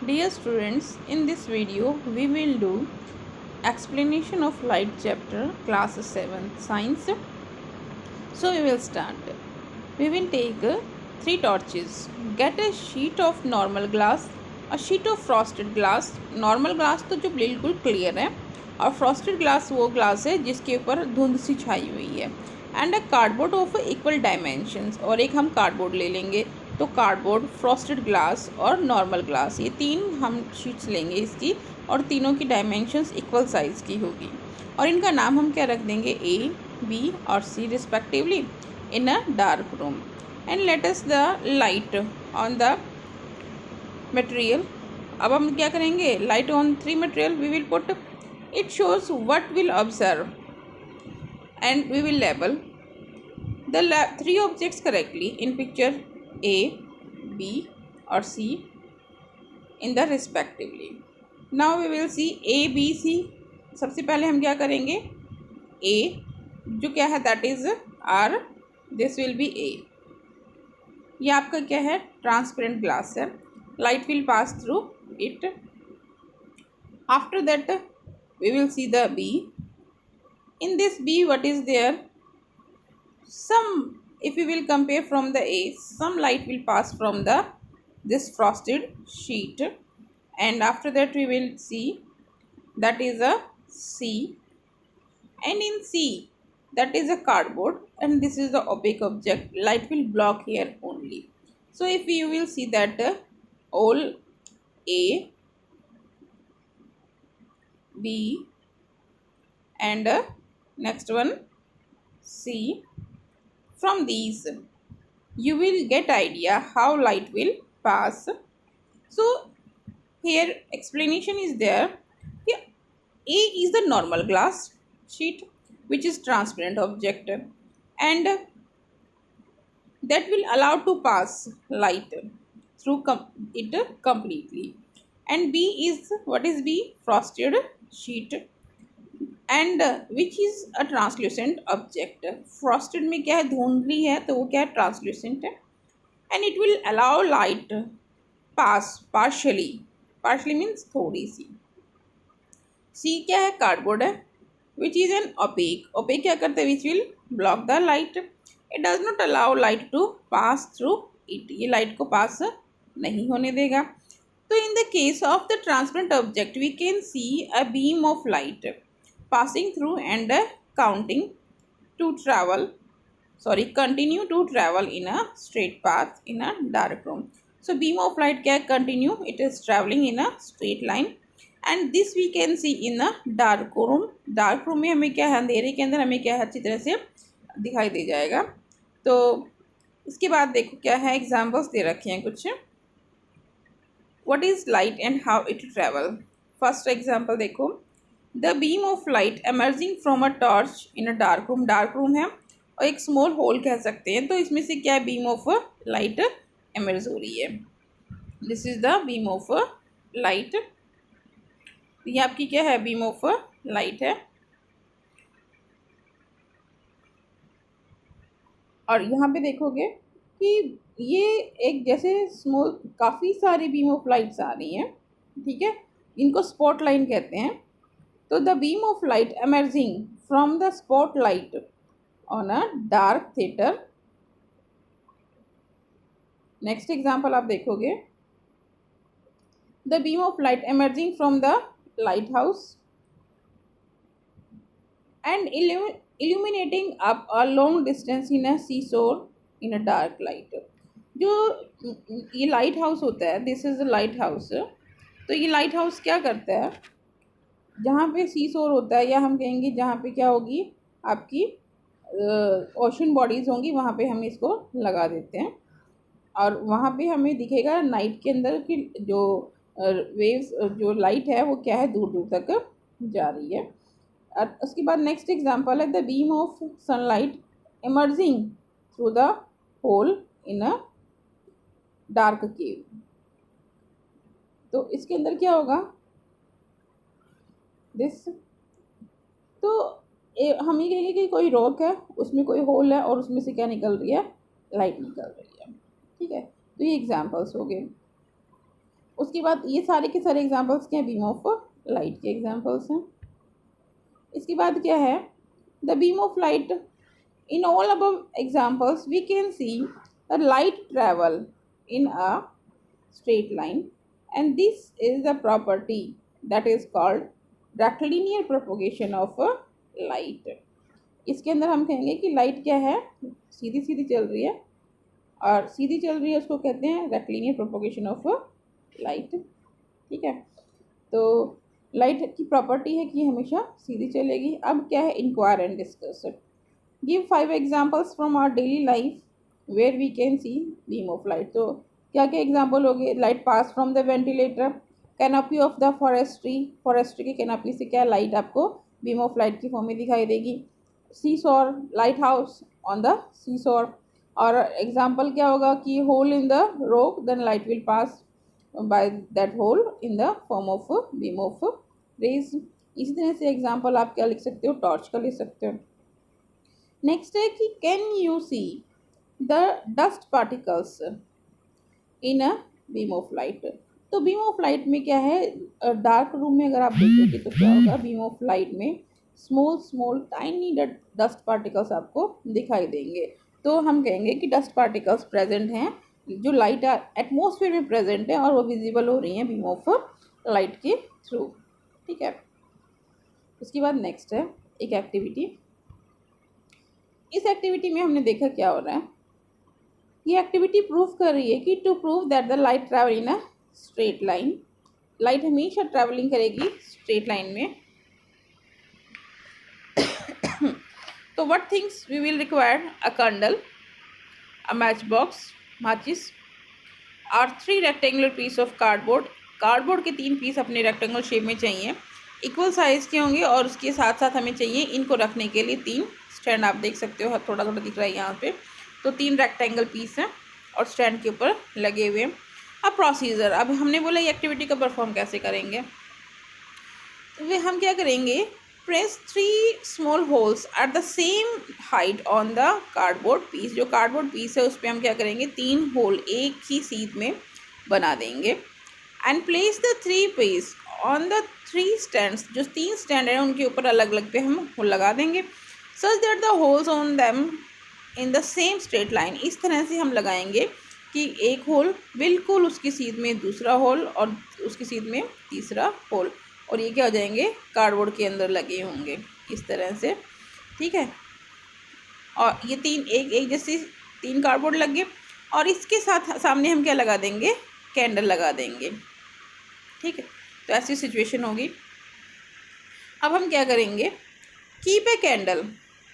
Dear students, in this video we will do explanation of light chapter class 7 science. So we will start. We will take three torches. Get a sheet of normal glass, a sheet of frosted glass. Normal glass तो जो बिल्कुल clear है और frosted glass वो glass है जिसके ऊपर धुंध सी छाई हुई है. And a cardboard of equal dimensions, और एक हम कार्डबोर्ड ले लेंगे. तो कार्डबोर्ड, फ्रॉस्टेड ग्लास और नॉर्मल ग्लास, ये तीन हम शीट्स लेंगे इसकी, और तीनों की डायमेंशंस इक्वल साइज़ की होगी. और इनका नाम हम क्या रख देंगे, ए, बी और C respectively, in a dark room. And let us the light on the material. अब हम क्या करेंगे, light on three material we will put. It shows what we'll observe and we will label the three objects correctly in picture A, B or C in the respectively. Now we will see A, B, C. सबसे पहले हम क्या करेंगे, A जो क्या है that is R, this will be A. ये आपका क्या है, ट्रांसपेरेंट ग्लास है. Light will pass through it. After that we will see the B. In this B, what is there? Some, if we will compare from the A, some light will pass from the this frosted sheet, and after that we will see that is a C, and in C that is a cardboard, and this is the opaque object. Light will block here only. So if you will see that all A, B and next one C, from these you will get idea how light will pass. So here explanation is there. A is the normal glass sheet which is transparent object, and that will allow to pass light through it completely. And B is, what is B? Frosted sheet, and which is a translucent object. Frosted में क्या है, धुंधली है, तो वो क्या है, translucent है. And it will allow light pass partially. Partially means थोड़ी सी. सी क्या है, कार्डबोर्ड है, which is an opaque. Opaque क्या करता है, which will block the light. It does not allow light to pass through it. ये लाइट को पास नहीं होने देगा. तो in the case of the transparent object we can see a beam of light passing through and continue to travel in a straight path in a dark room. So beam of light क्या है, continue, it is traveling in a straight line, and this we can see in a dark room. dark room में हमें क्या है, अंधेरे के अंदर हमें क्या है, अच्छी तरह से दिखाई दे जाएगा. तो इसके बाद देखो क्या है, एग्जाम्पल्स दे रखे हैं कुछ. What is light and how it travel? First example देखो, the beam of light emerging from a torch in a dark room. Dark room है और एक स्मॉल होल कह सकते हैं, तो इसमें से क्या है, बीम ऑफ लाइट एमर्ज हो रही है. This is the beam of light. ये आपकी क्या है, बीम ऑफ लाइट है. और यहाँ पे देखोगे कि ये एक जैसे स्मॉल, काफ़ी सारी बीम ऑफ लाइट्स आ रही हैं, ठीक है, इनको स्पॉट लाइन कहते हैं. तो the beam of light emerging from the spot light on a dark theatre. Next example आप देखोगे, the beam of light emerging from the light house and illuminating up a long distance in a seashore in a dark light. जो ये light house होता है, this is a light house. तो ये light house क्या करता है, जहाँ पे सी शोर होता है, या हम कहेंगे जहाँ पे क्या होगी, आपकी ओशन बॉडीज़ होंगी, वहाँ पे हम इसको लगा देते हैं. और वहाँ पे हमें दिखेगा नाइट के अंदर कि जो वेव्स, जो लाइट है वो क्या है, दूर दूर तक जा रही है. और उसके बाद नेक्स्ट एग्जांपल है, the beam of sunlight emerging through the hole in a dark cave. तो इसके अंदर क्या होगा, दिस. तो हम ये कहेंगे कि कोई रॉक है, उसमें कोई होल है और उसमें से क्या निकल रही है, लाइट निकल रही है. ठीक है, तो ये एग्जांपल्स हो गए. उसके बाद ये सारे के सारे एग्जाम्पल्स क्या हैं, बीम ऑफ लाइट के एग्जाम्पल्स हैं। इसके बाद क्या है, the beam of light, in all above examples we can see the light travel in a straight line, and this is the property that is called rectilinear propagation of light. इसके अंदर हम कहेंगे कि लाइट क्या है, सीधी सीधी चल रही है, और सीधी चल रही है उसको कहते हैं रेक्टिलिनियर प्रोपोगेशन ऑफ लाइट। ठीक है, तो लाइट की प्रॉपर्टी है कि हमेशा सीधी चलेगी। अब क्या है, inquire and discuss. Give 5 examples from our daily life where we can see beam of light. तो क्या क्या एग्जाम्पल हो गए, light pass from the ventilator, canopy of the forestry के कैनोपी से क्या लाइट आपको बीम ऑफ लाइट की फॉर्म में दिखाई देगी। Seashore, lighthouse on the seashore, और एग्जाम्पल क्या होगा कि hole in the rock, then light will pass by that hole in the form of beam of rays. इसी तरह से एग्जाम्पल आप क्या लिख सकते हो, टॉर्च का लिख सकते हो। नेक्स्ट है कि can you see the dust particles in a beam of light. तो बीम ऑफ लाइट में क्या है, डार्क रूम में अगर आप देखोगे तो क्या होगा, बीम ऑफ लाइट में स्मॉल टाइनी डस्ट पार्टिकल्स आपको दिखाई देंगे। तो हम कहेंगे कि डस्ट पार्टिकल्स प्रेजेंट हैं जो लाइट एटमॉस्फेयर में प्रेजेंट है और वो विजिबल हो रही हैं बीम ऑफ लाइट के थ्रू। ठीक है, उसके बाद नेक्स्ट है एक एक्टिविटी। इस एक्टिविटी में हमने देखा क्या हो रहा है, ये एक्टिविटी प्रूव कर रही है कि to prove that the light travel in a straight line, light हमेशा ट्रैवलिंग करेगी स्ट्रेट लाइन में। तो what things we will require, a candle, a matchbox माचिस, और 3 rectangular piece of cardboard. Cardboard के 3 पीस अपने रेक्टेंगल शेप में चाहिए, इक्वल साइज़ के होंगे, और उसके साथ साथ हमें चाहिए इनको रखने के लिए 3 स्टैंड। आप देख सकते हो थोड़ा थोड़ा दिख रहा है यहाँ पे, तो 3 रेक्टेंगल पीस हैं और स्टैंड के ऊपर लगे हुए हैं। अब प्रोसीजर, अब हमने बोला ये एक्टिविटी का परफॉर्म कैसे करेंगे, तो वे हम क्या करेंगे, press 3 small holes at the same height on the cardboard piece. जो कार्डबोर्ड पीस है उस पर हम क्या करेंगे, 3 होल एक ही सीध में बना देंगे। And place the 3 piece on the 3 stands, जो 3 स्टैंड हैं उनके ऊपर अलग अलग पे हम होल लगा देंगे, सच that the holes on them in the same straight line. इस तरह से हम लगाएंगे कि एक होल बिल्कुल उसकी सीध में दूसरा होल और उसकी सीध में तीसरा होल, और ये क्या हो जाएंगे, कार्डबोर्ड के अंदर लगे होंगे इस तरह से। ठीक है, और ये 3 एक जैसे 3 कार्डबोर्ड लग गए, और इसके साथ सामने हम क्या लगा देंगे, कैंडल लगा देंगे। ठीक है, तो ऐसी सिचुएशन होगी। अब हम क्या करेंगे, कीप ए कैंडल,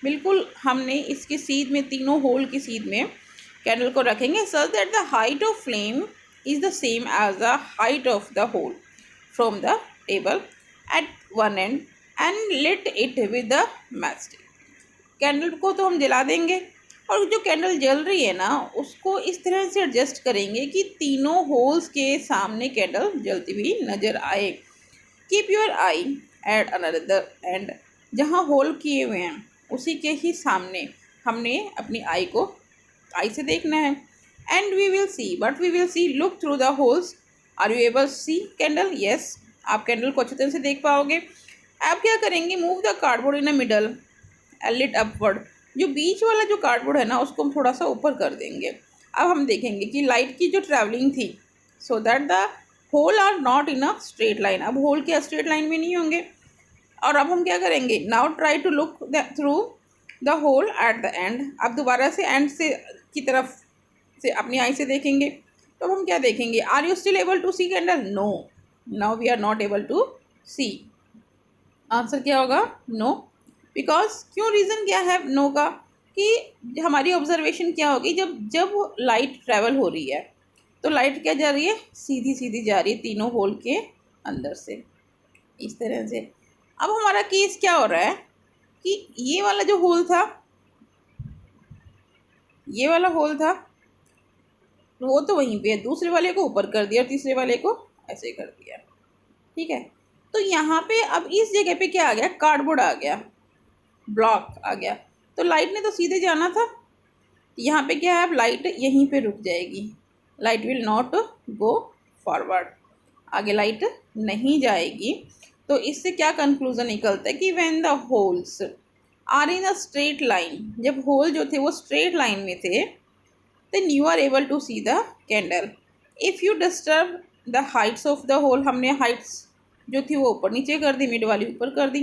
बिल्कुल हमने इसकी सीध में, तीनों होल की सीध में कैंडल को रखेंगे, such that the height of flame is the same as the height of the hole from the table at one end, and lit it with the match stick. Candle को तो हम जला देंगे, और जो कैंडल जल रही है ना उसको इस तरह से एडजस्ट करेंगे कि तीनों होल्स के सामने कैंडल जलती हुई नज़र आए। Keep your I at another and, जहाँ होल किए हुए हैं उसी के ही सामने हमने अपनी आई से देखना है। And we will see, but we will see, look through the holes, are you able see candle, yes, आप कैंडल को अच्छी तरह से देख पाओगे। आप क्या करेंगे, move the cardboard in a middle lit upward, जो बीच वाला जो कार्डबोर्ड है ना उसको हम थोड़ा सा ऊपर कर देंगे। अब हम देखेंगे कि लाइट की जो ट्रैवलिंग थी, so that the hole are not in a straight line, अब होल क्या स्ट्रेट लाइन में नहीं होंगे। और अब हम क्या करेंगे, now try to look through the hole at the end, अब दोबारा से एंड से की तरफ से अपनी आई से देखेंगे, तो अब हम क्या देखेंगे, are you still able to see candle, no, now we are not able to see. Answer क्या होगा, नो, बिकॉज क्यों, रीज़न क्या है नो का, कि हमारी ऑब्जर्वेशन क्या होगी, जब लाइट ट्रैवल हो रही है तो लाइट क्या जा रही है, सीधी सीधी जा रही है तीनों होल के अंदर से, इस तरह से। अब हमारा केस क्या हो रहा है कि ये वाला जो होल था, ये वाला होल था वो तो वहीं पे है, दूसरे वाले को ऊपर कर दिया और तीसरे वाले को ऐसे कर दिया। ठीक है, तो यहाँ पे अब इस जगह पे क्या आ गया, कार्डबोर्ड आ गया, ब्लॉक आ गया, तो लाइट ने तो सीधे जाना था, यहाँ पे क्या है, अब लाइट यहीं पे रुक जाएगी, light will not go forward. आगे लाइट नहीं जाएगी। तो इससे क्या कंक्लूजन निकलता है कि when the holes are in a straight line, जब होल जो थे वो स्ट्रेट लाइन में थे, then you are able to see the candle. If you disturb the heights of the hole, हमने हाइट्स जो थी वो ऊपर नीचे कर दी, मिड वाली ऊपर कर दी,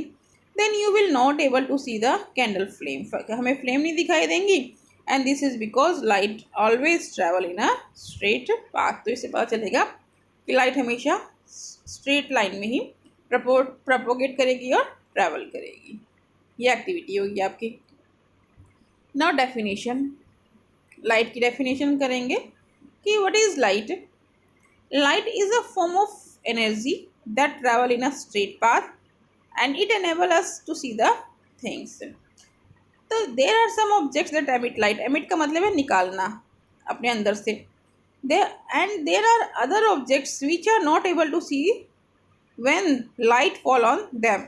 then you will not able to see the candle flame, हमें फ्लेम नहीं दिखाई देंगी। And this is because light always travel in a straight path. तो इससे पता चलेगा कि लाइट हमेशा स्ट्रेट लाइन में ही प्रपोगेट करेगी और ट्रैवल करेगी। ये एक्टिविटी होगी आपकी। नाउ डेफिनेशन, लाइट की डेफिनेशन करेंगे कि what is light. Light is a form of energy that travel in a straight path and it enable us to see the things. तो there are some objects that emit light, emit का मतलब है निकालना अपने अंदर से। There are other objects which are not able to see when light fall on them.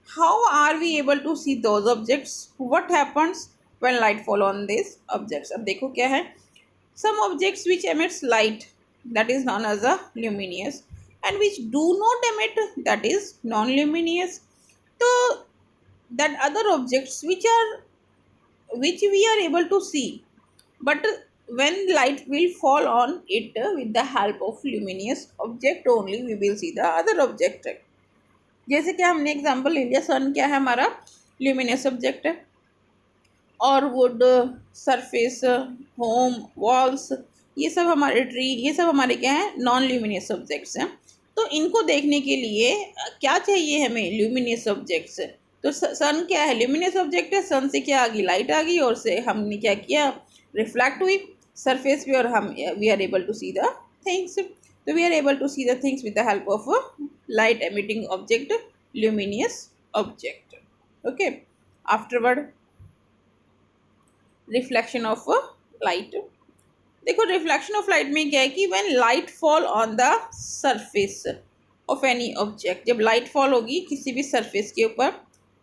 How are we able to see those objects? What happens when light fall on these objects? अब देखो क्या है, some objects which emits light, that is known as a luminous, and which do not emit, that is non-luminous. So that other objects which we are able to see, but when light will fall on it with the help of luminous object only, we will see the other object. जैसे कि हमने example ले लिया, सन क्या है हमारा, luminous object है, और वुड, सरफेस, होम, वॉल्स, ये सब हमारे ट्री, ये सब हमारे क्या है, नॉन ल्यूमिनस ऑब्जेक्ट्स हैं। तो इनको देखने के लिए क्या चाहिए हमें, ल्यूमिनस ऑब्जेक्ट्स। तो सन क्या है, ल्यूमिनस ऑब्जेक्ट है, सन से क्या आ गई, लाइट आ गई, और से हमने क्या किया, रिफ्लेक्ट हुई सरफेस पे, और हम we are able to see the things. तो we are able to see the things with the help of light emitting object, luminous object. Okay, afterward reflection of light. देखो रिफ्लेक्शन ऑफ लाइट में क्या है कि when light fall on the surface of any object, जब light fall होगी किसी भी surface के ऊपर,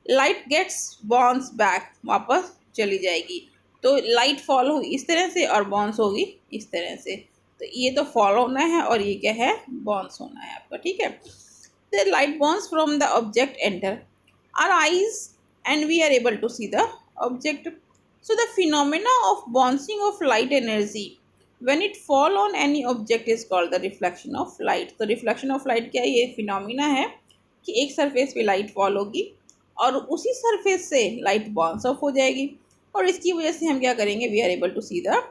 लाइट गेट्स बाउंस बैक, वापस चली जाएगी। तो लाइट फॉल होगी इस तरह से और बाउंस होगी इस तरह से। तो ये तो फॉल होना है और ये क्या है, बाउंस होना है आपका, ठीक है। The light bounce from the object enter our eyes and we are able to see the object. So the phenomena of bouncing of light energy when it fall on any object is called the reflection of light. तो reflection of light क्या है, ये phenomena है कि एक surface पे light fall होगी और उसी सरफेस से लाइट बाउंस ऑफ हो जाएगी, और इसकी वजह से हम क्या करेंगे, we are able to see the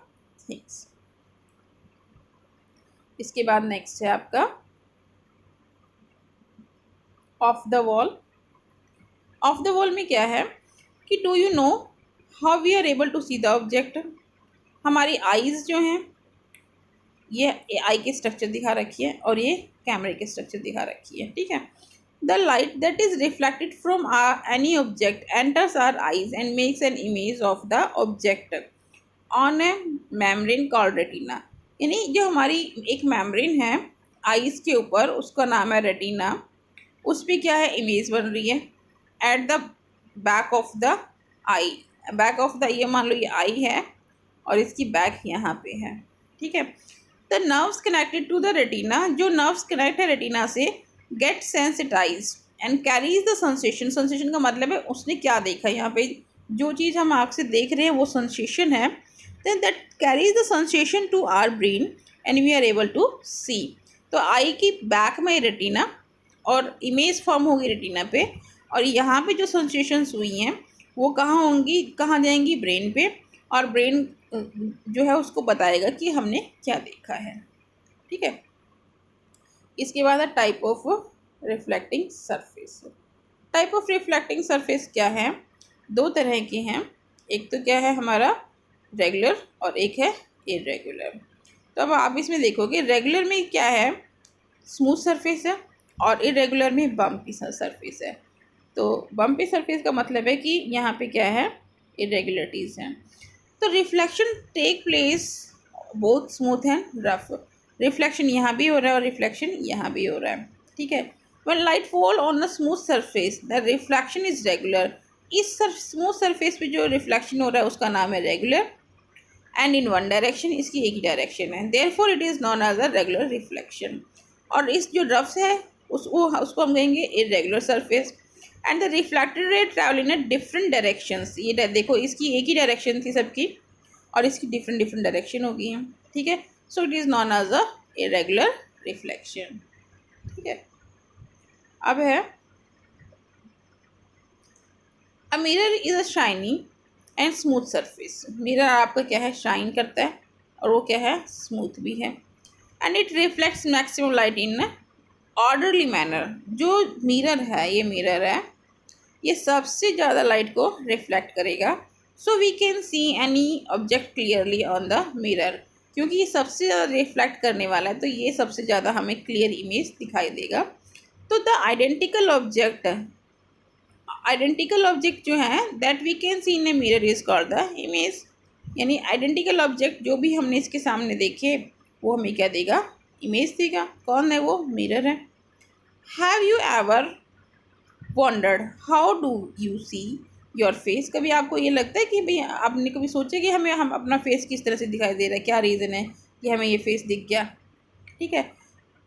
things. इसके बाद नेक्स्ट है आपका of the wall. Of the wall में क्या है कि do you know how we are able to see the object. हमारी आईज जो हैं, ये आई की स्ट्रक्चर दिखा रखी है और ये कैमरे की स्ट्रक्चर दिखा रखी है, ठीक है। The light that is reflected from any object enters our eyes and makes an image of the object on a membrane called retina. यानी जो हमारी एक मेम्ब्रेन है आईज के ऊपर, उसका नाम है रेटिना, उस पर क्या है, इमेज बन रही है at the back of the I. Back of the, ये मान लो ये आई है और इसकी बैक यहाँ पे है, ठीक है। The nerves connected to the retina, जो नर्व्स कनेक्ट है रेटिना से, get sensitize and carries the sensation. Sensation का मतलब है उसने क्या देखा, यहाँ पे जो चीज़ हम आँख से देख रहे हैं वो सेंसेशन है, then that carries the sensation to our brain and we are able to see. तो आई की बैक में रेटिना और इमेज फॉर्म होगी रेटिना पे, और यहाँ पे जो सेंसेशंस हुई हैं वो कहाँ होंगी, कहाँ जाएंगी, ब्रेन पे, और ब्रेन जो है उसको बताएगा कि हमने क्या देखा है, ठीक है। इसके बाद है type of reflecting surface. Type of reflecting surface क्या है, दो तरह के हैं, एक तो क्या है हमारा रेगुलर और एक है इरेगुलर। तो अब आप इसमें देखोगे रेगुलर में क्या है, स्मूथ सरफेस है, और इरेगुलर में बम्पी सरफेस है। तो बम्पी सरफेस का मतलब है कि यहाँ पे क्या है, इरेगुलरिटीज़ हैं। तो reflection take place both smooth and rough. Reflection यहाँ भी हो रहा है और रिफ्लेक्शन यहाँ भी हो रहा है, ठीक है। When light fall on a smooth surface the reflection is regular. इस स्मूथ सरफेस पे जो रिफ्लेक्शन हो रहा है उसका नाम है regular, and in one direction, इसकी एक ही डायरेक्शन है, therefore it is known as a regular reflection. और इस जो रफ है उसको हम कहेंगे irregular surface. And the reflected ray travel in a different directions. ये देखो इसकी एक ही डायरेक्शन थी सबकी और इसकी डिफरेंट डिफरेंट डायरेक्शन हो गई हैं, ठीक है। So it is known as a irregular reflection, ठीक है। अब है a mirror is a shiny and smooth surface. Mirror आपका क्या है, शाइन करता है और वो क्या है, स्मूथ भी है। And it reflects maximum light in orderly manner. जो मिरर है, ये मिरर है, ये सबसे ज़्यादा लाइट को रिफ्लेक्ट करेगा। So we can see any object clearly on the mirror. क्योंकि ये सबसे ज़्यादा रिफ्लेक्ट करने वाला है तो ये सबसे ज़्यादा हमें क्लियर इमेज दिखाई देगा। तो द आइडेंटिकल ऑब्जेक्ट जो है that we can see in a mirror is called the image. यानी आइडेंटिकल ऑब्जेक्ट जो भी हमने इसके सामने देखे वो हमें क्या देगा, इमेज देगा। कौन है वो, मिरर है। Have you ever wandered how do you see your face. कभी आपको ये लगता है कि भाई आपने कभी सोचा कि हम अपना फेस किस तरह से दिखाई दे रहा है, क्या रीज़न है कि हमें ये फेस दिख गया, ठीक है।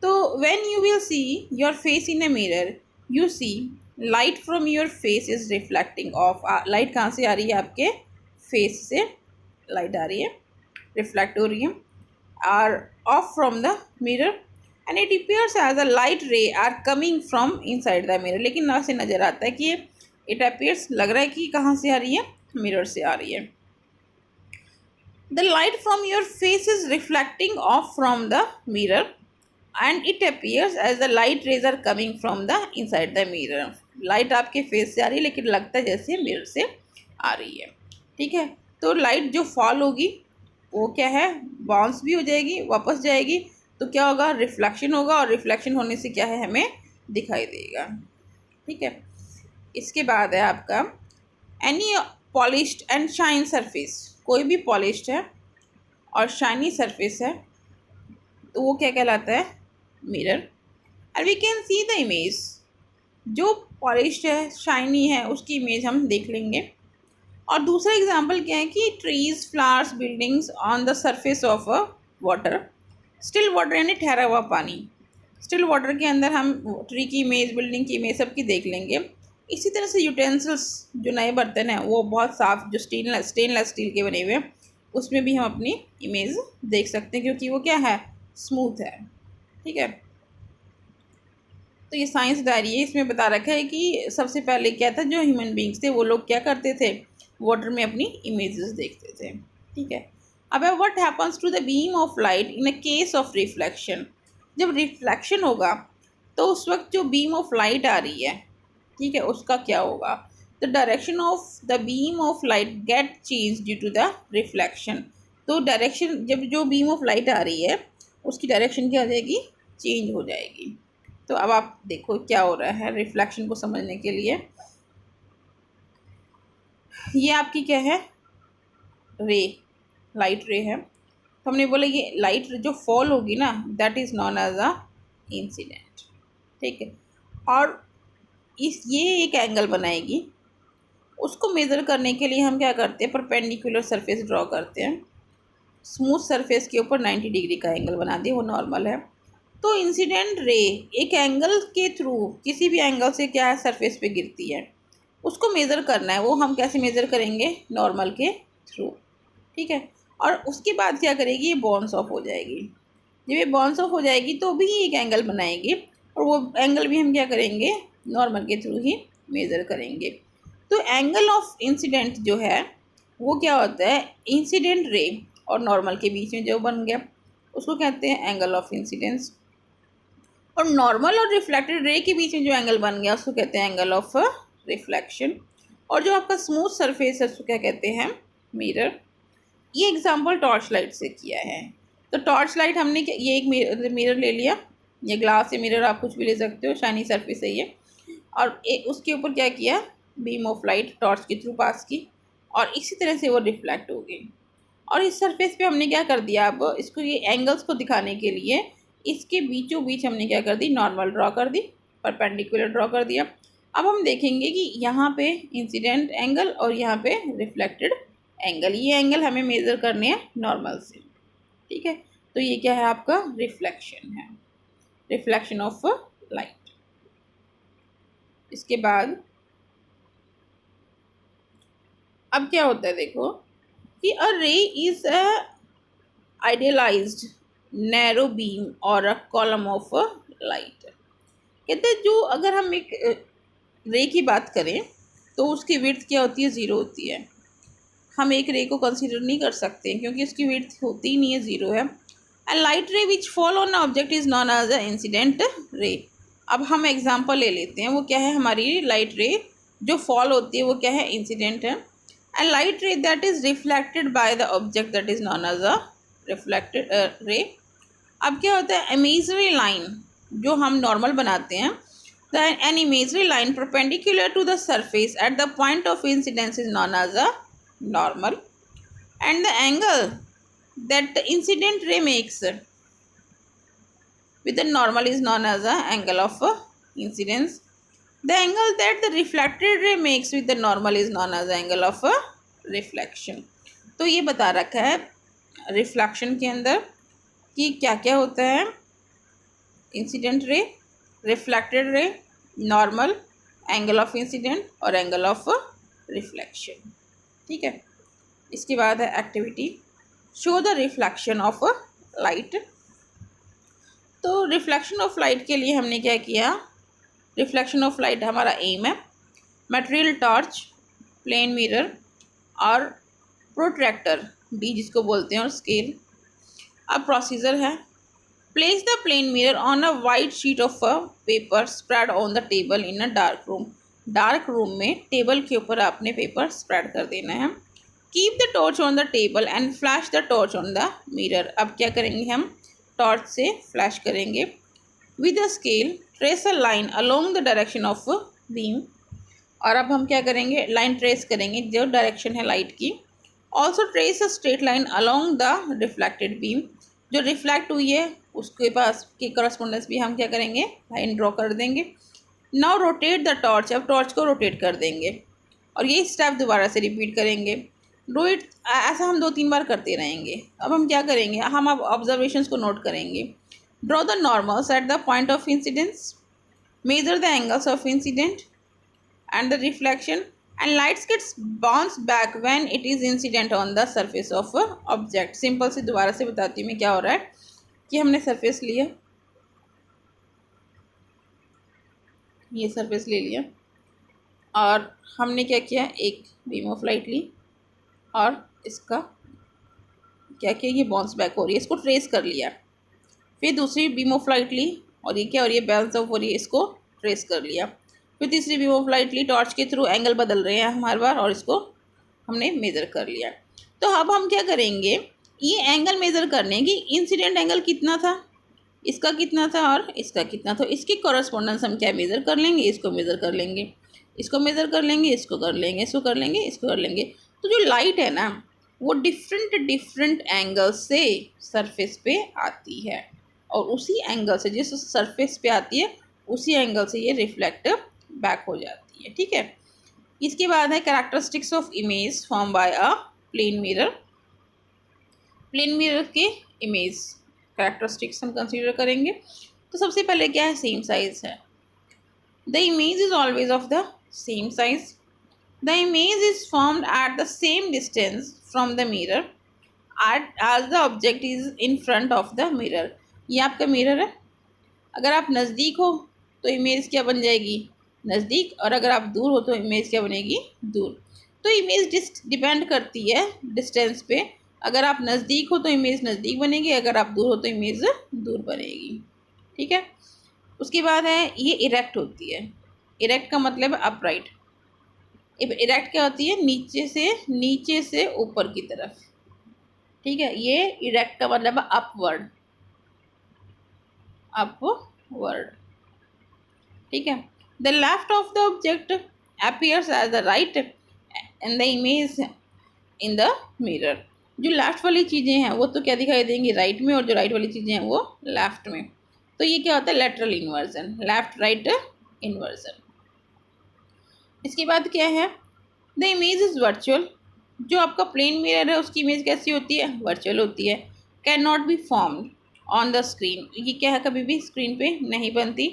तो when you will see your face in a mirror you see light from your face is reflecting off. Light कहाँ से आ रही है, आपके फेस से लाइट आ रही है, रिफ्लेक्ट हो रही है, are off from the mirror and it appears as a light ray are coming from inside the mirror. लेकिन ना से नज़र आता है कि इट appears, लग रहा है कि कहाँ से आ रही है, मिरर से आ रही है। The light from your face is reflecting off from the mirror and it appears as the light rays are coming from the inside the mirror. Light आपके फेस से आ रही है लेकिन लगता है जैसे मिरर से आ रही है, ठीक है। तो लाइट जो फॉल होगी वो क्या है, बाउंस भी हो जाएगी, वापस जाएगी, तो क्या होगा, रिफ्लेक्शन होगा और रिफ्लेक्शन होने से क्या है, हमें दिखाई देगा, ठीक है। इसके बाद है आपका any polished and shine surface. कोई भी पॉलिश्ड है और शाइनी सरफेस है तो वो क्या कहलाता है, mirror. And we can see the image. जो पॉलिश्ड है, शाइनी है, उसकी इमेज हम देख लेंगे। और दूसरा एग्जाम्पल क्या है कि trees, flowers, buildings on the surface of a water. Still water यानी ठहरा हुआ पानी। स्टिल वाटर के अंदर हम ट्री की इमेज, बिल्डिंग की इमेज सबकी देख लेंगे। इसी तरह से यूटेंसिल्स, जो नए बर्तन हैं वो बहुत साफ, जो स्टेनलेस स्टील के बने हुए हैं, उसमें भी हम अपनी इमेज देख सकते हैं क्योंकि वो क्या है, स्मूथ है, ठीक है। तो ये साइंस डायरी है, इसमें बता रखा है कि सबसे पहले क्या था, जो ह्यूमन बींग्स थे वो लोग क्या करते थे, वाटर में अपनी इमेजेस देखते थे, ठीक है। अब what happens to the beam of light in a case of reflection. जब रिफ्लेक्शन होगा तो उस वक्त जो बीम ऑफ लाइट आ रही है, ठीक है, उसका क्या होगा, the direction of the beam of light get change due to the reflection. तो डायरेक्शन, जब जो बीम ऑफ लाइट आ रही है उसकी डायरेक्शन क्या हो जाएगी, चेंज हो जाएगी। तो अब आप देखो क्या हो रहा है रिफ्लेक्शन को समझने के लिए। ये आपकी क्या है, रे, लाइट रे है। तो हमने बोला ये लाइट जो फॉल होगी ना, that is known as a incident, ठीक है। और ये एक एंगल बनाएगी। उसको मेज़र करने के लिए हम क्या करते हैं, परपेंडिकुलर सरफेस ड्रॉ करते हैं। स्मूथ सरफेस के ऊपर 90 डिग्री का एंगल बना दिए, वो नॉर्मल है। तो इंसिडेंट रे एक एंगल के थ्रू, किसी भी एंगल से क्या है, सरफेस पे गिरती है, उसको मेज़र करना है। वो हम कैसे मेज़र करेंगे, नॉर्मल के थ्रू, ठीक है। और उसके बाद क्या करेगी, ये बाउंस ऑफ हो जाएगी। जब ये बाउंस ऑफ हो जाएगी तो भी एक एंगल बनाएगी और वो एंगल भी हम क्या करेंगे, नॉर्मल के थ्रू ही मेज़र करेंगे। तो एंगल ऑफ इंसिडेंट जो है वो क्या होता है, इंसिडेंट रे और नॉर्मल के बीच में जो बन गया उसको कहते हैं एंगल ऑफ इंसिडेंस। और नॉर्मल और रिफ्लेक्टेड रे के बीच में जो एंगल बन गया उसको कहते हैं एंगल ऑफ रिफ्लेक्शन। और जो आपका स्मूथ सरफेस है उसको क्या कहते हैं, मिरर। ये एग्जांपल टॉर्च लाइट से किया है। तो टॉर्च लाइट हमने ये एक मिरर ले लिया, ये ग्लास से मिरर आप कुछ भी ले सकते हो, शाइनी सरफेस है ये। और उसके ऊपर क्या किया, बीम ऑफ लाइट टॉर्च के थ्रू पास की और इसी तरह से वो रिफ्लेक्ट हो गई। और इस सरफेस पे हमने क्या कर दिया, अब इसको ये एंगल्स को दिखाने के लिए इसके बीचों बीच हमने क्या कर दी, नॉर्मल ड्रॉ कर दी, परपेंडिकुलर ड्रॉ कर दिया। अब हम देखेंगे कि यहाँ पे इंसिडेंट एंगल और यहाँ पे रिफ्लेक्टेड एंगल, ये एंगल हमें मेज़र करने हैं नॉर्मल से, ठीक है। तो ये क्या है, आपका रिफ्लेक्शन है। Reflection of light. इसके बाद अब क्या होता है, देखो कि अ रे is a idealised narrow beam और अ कॉलम ऑफ लाइट। कहते हैं जो अगर हम एक रे की बात करें तो उसकी विड्थ क्या होती है, ज़ीरो होती है। हम एक रे को कंसीडर नहीं कर सकते क्योंकि उसकी विड्थ होती ही नहीं है, ज़ीरो है। And light ray which fall on object is known as a incident ray. अब हम एग्जांपल ले लेते हैं, वो क्या है, हमारी लाइट रे जो फॉल होती है वो क्या है, इंसिडेंट है। And light ray that is reflected by the object that is known as a reflected ray. अब क्या होता है, इमेजरी लाइन जो हम नॉर्मल बनाते हैं, an imaginary line perpendicular to the surface at the point of incidence is known as a normal, and the angle that the incident ray makes with the normal is known as the angle of incidence. The angle that the reflected ray makes with the normal is known as the angle of reflection. तो ये बता रखा है reflection के अंदर कि क्या क्या होता है, incident ray, reflected ray, normal, angle of incident और एंगल ऑफ रिफ्लेक्शन। ठीक है, इसके बाद है activity show the reflection of light. तो रिफ्लेक्शन ऑफ लाइट के लिए हमने क्या किया, रिफ्लेक्शन ऑफ लाइट हमारा एम है, मटेरियल टॉर्च, प्लेन मिरर और प्रोट्रैक्टर डी जिसको बोलते हैं और स्केल। अब प्रोसीजर है, place the plane mirror on a white sheet of a paper spread on the table in a dark room. Dark room में टेबल के ऊपर आपने पेपर स्प्रेड कर देना है। Keep the torch on the table and flash the torch on the mirror. अब क्या करेंगे, हम टॉर्च से फ्लैश करेंगे। With a scale trace a line along the direction of beam. और अब हम क्या करेंगे, लाइन ट्रेस करेंगे जो डायरेक्शन है लाइट की। Also trace a straight line along the reflected beam. जो रिफ्लेक्ट हुई है उसके पास के करस्पॉन्डेंस भी हम क्या करेंगे, लाइन ड्रॉ कर देंगे। Now rotate the torch. अब टॉर्च को रोटेट कर देंगे और ये स्टेप दोबारा से रिपीट करेंगे। डू इट, ऐसा हम 2-3 बार करते रहेंगे। अब हम क्या करेंगे, हम अब ऑब्जर्वेशंस को नोट करेंगे। Draw the normals at the point of incidence, measure the angles of incident and the reflection, and lights gets bounced back when it is incident on the surface of a object। Simple से दोबारा से बताती हूँ मैं क्या हो रहा है कि हमने सरफेस लिया, ये सरफेस ले लिया और हमने क्या किया, एक बीम ऑफ लाइट ली और इसका क्या किया, ये बाउंस बैक हो रही है, इसको ट्रेस कर लिया। फिर दूसरी बीम ऑफ लाइट ली और ये क्या हो रही है, बाउंस ऑफ हो रही है, इसको ट्रेस कर लिया। फिर तीसरी बीम ऑफ लाइट ली, टॉर्च के थ्रू एंगल बदल रहे हैं हमारे बार और इसको हमने मेज़र कर लिया। तो अब हम क्या करेंगे, ये एंगल मेज़र करने की इंसिडेंट एंगल कितना था, इसका कितना था और इसका कितना था, इसकी कॉरस्पॉन्डेंस हम क्या मेज़र कर लेंगे, इसको मेज़र कर लेंगे, इसको मेज़र कर लेंगे, इसको कर लेंगे, इसको कर लेंगे, इसको कर लेंगे। तो जो लाइट है ना वो डिफरेंट एंगल से सरफेस पे आती है और उसी एंगल से जिस सरफेस पे आती है उसी एंगल से ये रिफ्लेक्ट बैक हो जाती है। ठीक है, इसके बाद है characteristics of image form by a plane mirror. Plane mirror के इमेज कैरेक्टरिस्टिक्स हम कंसीडर करेंगे। तो सबसे पहले क्या है, सेम साइज है। The image is always of the same size. The image is formed at the same distance from the mirror as the object is in front of the mirror। ये आपका mirror है, अगर आप नज़दीक हो तो image क्या बन जाएगी, नज़दीक, और अगर आप दूर हो तो इमेज क्या बनेगी, दूर। तो इमेज डिपेंड करती है डिस्टेंस पे, अगर आप नज़दीक हो तो इमेज नज़दीक बनेगी, अगर आप दूर हो तो इमेज दूर बनेगी। ठीक है, उसके बाद है ये इरेक्ट होती है। इरेक्ट का मतलब है अपराइट। इरेक्ट क्या होती है, नीचे से ऊपर की तरफ। ठीक है, ये इरेक्ट का मतलब है अपवर्ड, अपवर्ड। ठीक है, the left of the object appears as the right and the image in the mirror. जो लेफ्ट वाली चीज़ें हैं वो तो क्या दिखाई देंगी, राइट में, और जो राइट वाली चीज़ें हैं वो लेफ्ट में। तो ये क्या होता है, lateral inversion, left right inversion. इसके बाद क्या है, द इमेज इज़ वर्चुअल। जो आपका प्लेन मिरर है उसकी इमेज कैसी होती है, वर्चुअल होती है। Can not be formed on the screen, ये क्या है, कभी भी स्क्रीन पे नहीं बनती।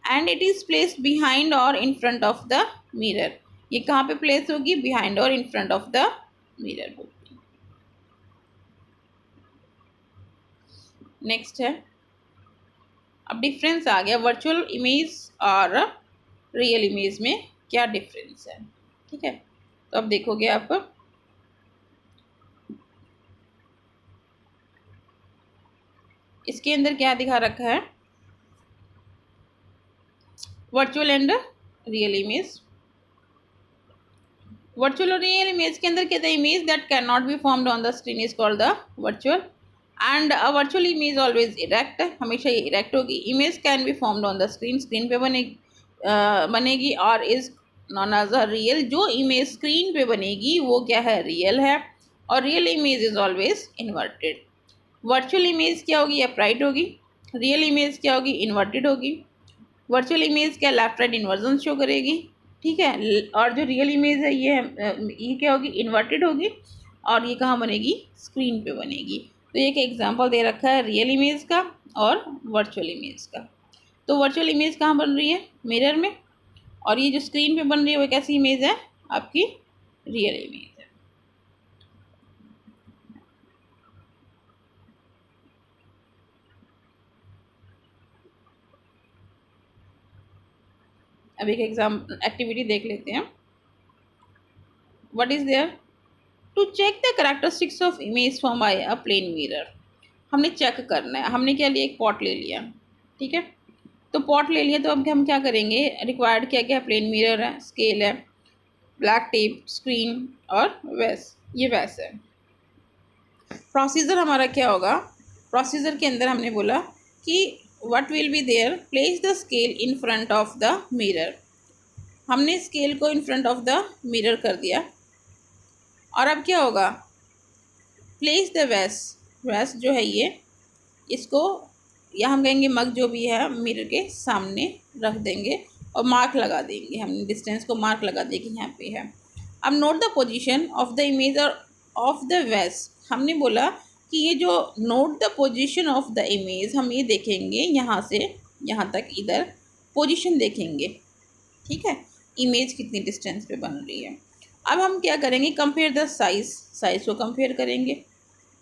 And it is placed behind or in front of the mirror, ये कहाँ पे प्लेस होगी, behind or in front of the mirror होगी। नेक्स्ट है, अब डिफरेंस आ गया वर्चुअल इमेज और रियल इमेज में क्या डिफरेंस है। ठीक है, तो अब देखोगे आप, इसके अंदर क्या दिखा रखा है, virtual and real image. Virtual और रियल इमेज के अंदर क्या, the image that can not be formed on the screen is called the virtual, and a virtual image always erect, हमेशा ये इरेक्ट होगी। Image can be formed on the screen, screen पे बनेगी और is known as a real, जो image screen पे बनेगी वो क्या है, रियल है, और real image is always inverted. Virtual image क्या होगी, अपराइट होगी, रियल इमेज क्या होगी, इन्वर्टेड होगी। वर्चुअल इमेज क्या, लेफ्ट राइट इन्वर्जन शो करेगी, ठीक है, और जो रियल इमेज है ये क्या होगी, इन्वर्टेड होगी, और ये कहाँ बनेगी, स्क्रीन पे बनेगी। तो ये एक एग्जांपल दे रखा है रियल इमेज का और वर्चुअल इमेज का। तो वर्चुअल इमेज कहाँ बन रही है, मिरर में, और ये जो स्क्रीन पे बन रही है वो कैसी इमेज है, आपकी रियल इमेज है। अब एक एग्जाम एक्टिविटी देख लेते हैं। What is there, to check the characteristics of image form by a plane mirror. हमने चेक करना है, हमने क्या लिया, एक पॉट ले लिया, ठीक है, तो पॉट ले लिया, तो अब हम क्या करेंगे, रिक्वायर्ड क्या क्या, प्लेन मिरर है, स्केल है, ब्लैक टेप, स्क्रीन और वैस, ये वैस है। प्रोसीजर हमारा क्या होगा, प्रोसीजर के अंदर हमने बोला कि what will be there, place the scale in front of the mirror, हमने स्केल को in front of the mirror कर दिया, और अब क्या होगा, प्लेस द वैस, वैस जो है ये, इसको या हम कहेंगे मग जो भी है मिरर के सामने रख देंगे और मार्क लगा देंगे, हमने डिस्टेंस को मार्क लगा दिया कि यहाँ पे है। अब note the position of the image और ऑफ द वैस, हमने बोला कि ये जो note the position of the image, हम ये देखेंगे यहाँ से यहाँ तक, इधर पोजीशन देखेंगे, ठीक है, इमेज कितनी डिस्टेंस पे बन रही है। अब हम क्या करेंगे, कंपेयर द साइज़, साइज़ को कंपेयर करेंगे,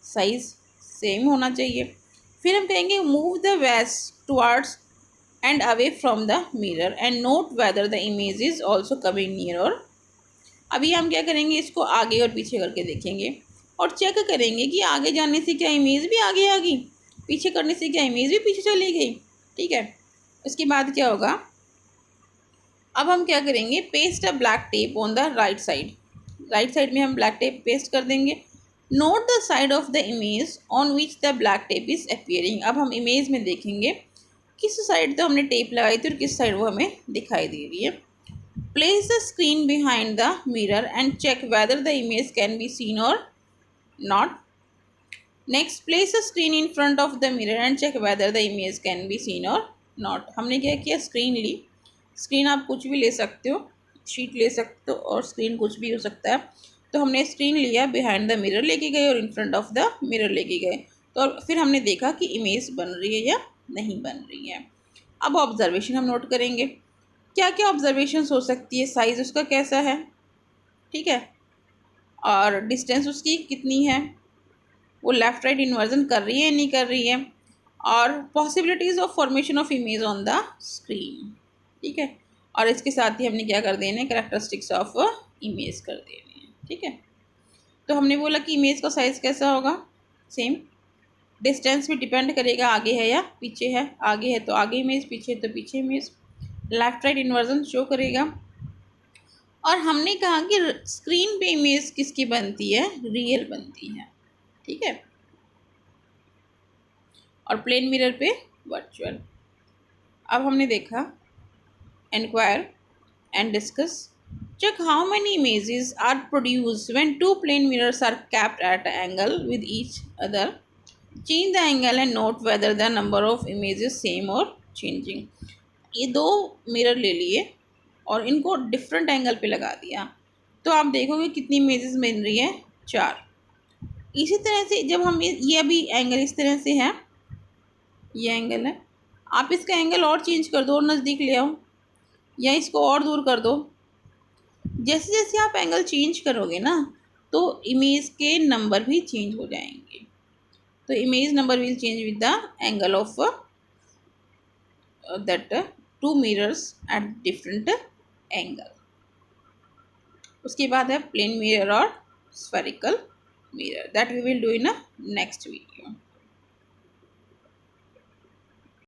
साइज़ सेम होना चाहिए। फिर हम कहेंगे मूव द वैस towards and away from the mirror and note weather the image is also coming near, और अभी हम क्या करेंगे, इसको आगे और पीछे करके देखेंगे और चेक करेंगे कि आगे जाने से क्या इमेज भी आगे आ गई, पीछे करने से क्या इमेज भी पीछे चली गई, ठीक है। उसके बाद क्या होगा, अब हम क्या करेंगे, paste a black tape on the right side, right side में हम ब्लैक टेप पेस्ट कर देंगे। Note the side of the image on which the black tape is appearing, अब हम इमेज में देखेंगे किस साइड तो हमने टेप लगाई थी और किस साइड वो हमें दिखाई दे रही है। Place the screen behind the mirror and check whether the image can be seen or not. Next, place the screen in front of the mirror and check whether the image can be seen or not. हमने क्या किया, screen ली, screen आप कुछ भी ले सकते हो, sheet ले सकते हो और स्क्रीन कुछ भी हो सकता है, तो हमने स्क्रीन लिया, बिहाइंड द मिरर लेके गए और in front of the mirror लेके गए, तो फिर हमने देखा कि इमेज बन रही है या नहीं बन रही है। अब ऑब्जर्वेशन हम नोट करेंगे, क्या क्या ऑब्जर्वेशन हो सकती है, साइज़ उसका कैसा है, ठीक है, और डिस्टेंस उसकी कितनी है, वो लेफ़्ट राइट इन्वर्जन कर रही है नहीं कर रही है, और possibilities of formation of image on the screen, ठीक है, और इसके साथ ही हमने क्या कर देना है, कैरेक्टरिस्टिक्स ऑफ इमेज कर देने हैं, ठीक है। तो हमने बोला कि इमेज का साइज़ कैसा होगा, सेम, डिस्टेंस भी डिपेंड करेगा आगे है या पीछे है, आगे है तो आगे इमेज, पीछे है तो पीछे image, left right inversion show करेगा। और हमने कहा कि स्क्रीन पे इमेज किसकी बनती है, रियल बनती है, ठीक है, और प्लेन मिरर पे वर्चुअल। अब हमने देखा enquire and discuss, check how many images are produced when two plane mirrors are kept at an angle with each other, change the angle and note whether the number of images same or changing। ये दो mirror ले लिए और इनको different angle पे लगा दिया, तो आप देखोगे कितनी इमेजेस बन रही है, 4। इसी तरह से जब हम ये अभी एंगल इस तरह से है, ये एंगल है, आप इसका एंगल और चेंज कर दो और नज़दीक ले आओ, या इसको और दूर कर दो। जैसे जैसे आप एंगल चेंज करोगे ना तो इमेज के नंबर भी चेंज हो जाएंगे। तो image number will change with the angle of that two mirrors at different angle। उसके बाद है प्लेन मिरर और spherical mirror, that we will do in a next video.